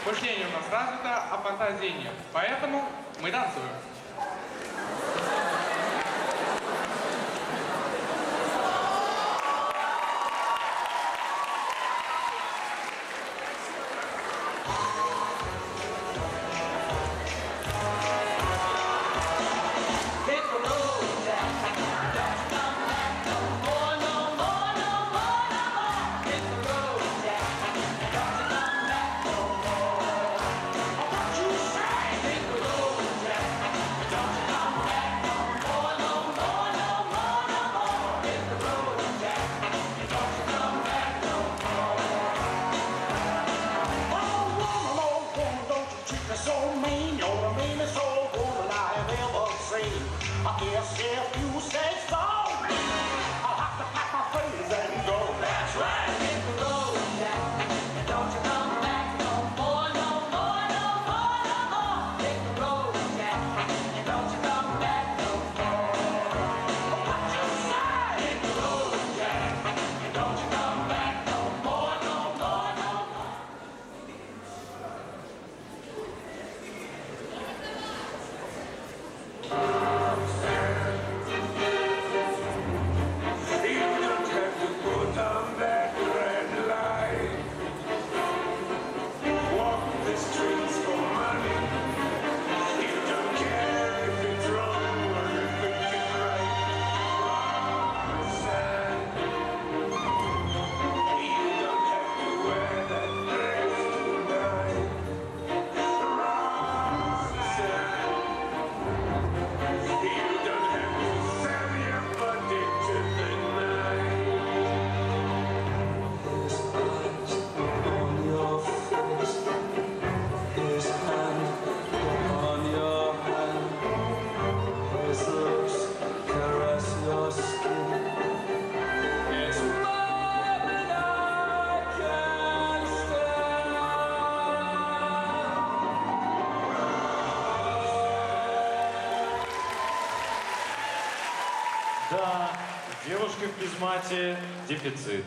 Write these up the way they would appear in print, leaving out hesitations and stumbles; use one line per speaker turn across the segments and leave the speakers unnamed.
Мышление у нас развито, а фантазии нет. Поэтому мы танцуем.
I guess if you say so, I'll have to pack my things and go. That's right. Hit the road, Jack, and don't you come back no more, no more, no more, no more. Hit the road, Jack, and don't you come back no more. What you say? Hit the road, Jack, and don't you come back no more, no more, no more.
Да, девушки в пизмате дефицит.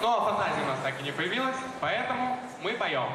Ну а фантазия у нас так и не появилась, поэтому мы поем.